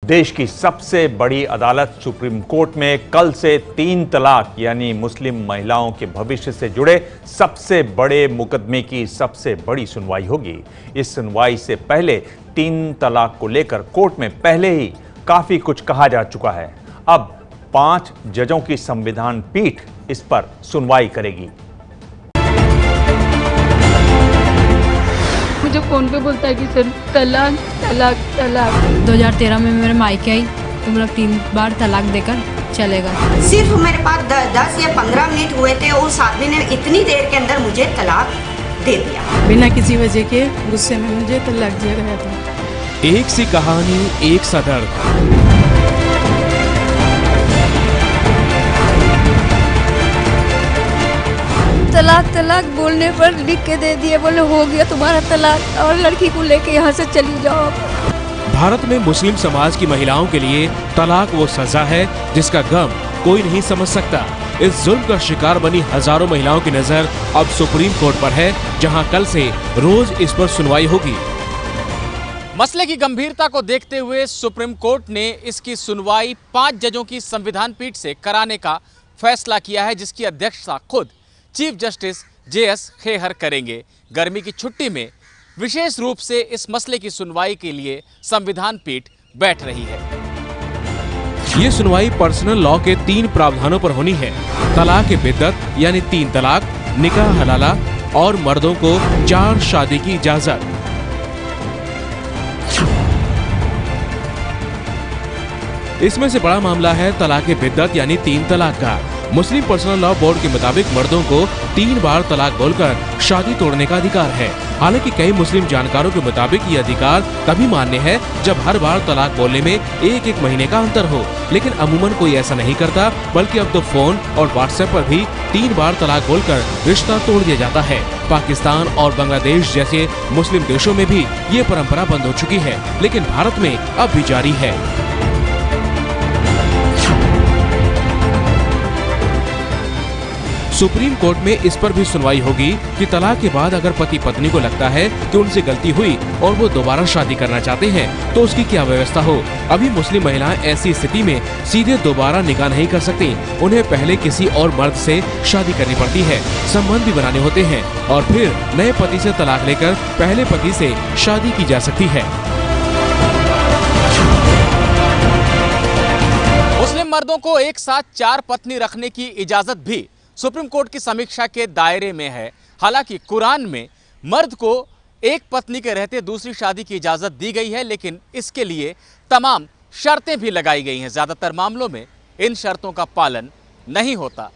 देश की सबसे बड़ी अदालत सुप्रीम कोर्ट में कल से 3 तलाक यानी मुस्लिम महिलाओं के भविष्य से जुड़े सबसे बड़े मुकदमे की सबसे बड़ी सुनवाई होगी। इस सुनवाई से पहले 3 तलाक को लेकर कोर्ट में पहले ही काफी कुछ कहा जा चुका है। अब 5 जजों की संविधान पीठ इस पर सुनवाई करेगी। मुझे फोन पे बोलता है कि सर तलाक तलाक तलाक। 2013 में मेरे मायके आई तो मतलब 3 बार तलाक देकर चलेगा। सिर्फ मेरे पास 10 या 15 मिनट हुए थे, उस आदमी ने इतनी देर के अंदर मुझे तलाक दे दिया। बिना किसी वजह के गुस्से में मुझे तलाक दिया गया था। एक सी कहानी, एक सा दर्द। तलाक तलाक बोलने पर लिख के दे दिए, बोले हो गया तुम्हारा तलाक और लड़की को लेके यहाँ से चली जाओ। भारत में मुस्लिम समाज की महिलाओं के लिए तलाक वो सजा है जिसका गम कोई नहीं समझ सकता। इस जुल्म का शिकार बनी हजारों महिलाओं की नजर अब सुप्रीम कोर्ट पर है, जहां कल से रोज इस पर सुनवाई होगी। मसले की गंभीरता को देखते हुए सुप्रीम कोर्ट ने इसकी सुनवाई 5 जजों की संविधान पीठ से कराने का फैसला किया है, जिसकी अध्यक्षता खुद चीफ जस्टिस JS खेहर करेंगे। गर्मी की छुट्टी में विशेष रूप से इस मसले की सुनवाई के लिए संविधान पीठ बैठ रही है। ये सुनवाई पर्सनल लॉ के 3 प्रावधानों पर होनी है। तलाक बिद्दत यानी 3 तलाक, निकाह हलाला और मर्दों को 4 शादी की इजाजत। इसमें से बड़ा मामला है तलाक बिद्दत यानी 3 तलाक का। मुस्लिम पर्सनल लॉ बोर्ड के मुताबिक मर्दों को 3 बार तलाक बोलकर शादी तोड़ने का अधिकार है। हालांकि कई मुस्लिम जानकारों के मुताबिक ये अधिकार तभी मान्य है जब हर बार तलाक बोलने में 1-1 महीने का अंतर हो, लेकिन अमूमन कोई ऐसा नहीं करता, बल्कि अब तो फोन और व्हाट्सएप पर भी 3 बार तलाक बोलकर रिश्ता तोड़ दिया जाता है। पाकिस्तान और बांग्लादेश जैसे मुस्लिम देशों में भी ये परंपरा बंद हो चुकी है, लेकिन भारत में अब भी जारी है। सुप्रीम कोर्ट में इस पर भी सुनवाई होगी कि तलाक के बाद अगर पति पत्नी को लगता है कि उनसे गलती हुई और वो दोबारा शादी करना चाहते हैं तो उसकी क्या व्यवस्था हो। अभी मुस्लिम महिलाएं ऐसी स्थिति में सीधे दोबारा निकाह नहीं कर सकती, उन्हें पहले किसी और मर्द से शादी करनी पड़ती है, संबंध भी बनाने होते हैं और फिर नए पति से तलाक लेकर पहले पति से शादी की जा सकती है। मुस्लिम मर्दों को एक साथ 4 पत्नी रखने की इजाजत भी सुप्रीम कोर्ट की समीक्षा के दायरे में है। हालांकि कुरान में मर्द को एक पत्नी के रहते दूसरी शादी की इजाजत दी गई है, लेकिन इसके लिए तमाम शर्तें भी लगाई गई हैं। ज्यादातर मामलों में इन शर्तों का पालन नहीं होता।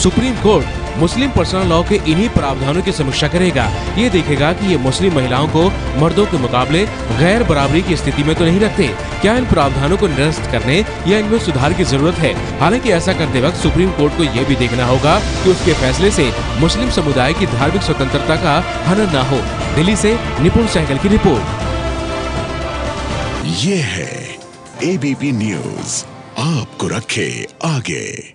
सुप्रीम कोर्ट मुस्लिम पर्सनल लॉ के इन्हीं प्रावधानों की समीक्षा करेगा। ये देखेगा कि ये मुस्लिम महिलाओं को मर्दों के मुकाबले गैर बराबरी की स्थिति में तो नहीं रखते। क्या इन प्रावधानों को निरस्त करने या इनमें सुधार की जरूरत है। हालांकि ऐसा करते वक्त सुप्रीम कोर्ट को यह भी देखना होगा कि उसके फैसले से मुस्लिम समुदाय की धार्मिक स्वतंत्रता का हनन न हो। दिल्ली से निपुण सहगल की रिपोर्ट। ये है ABP न्यूज, आपको रखे आगे।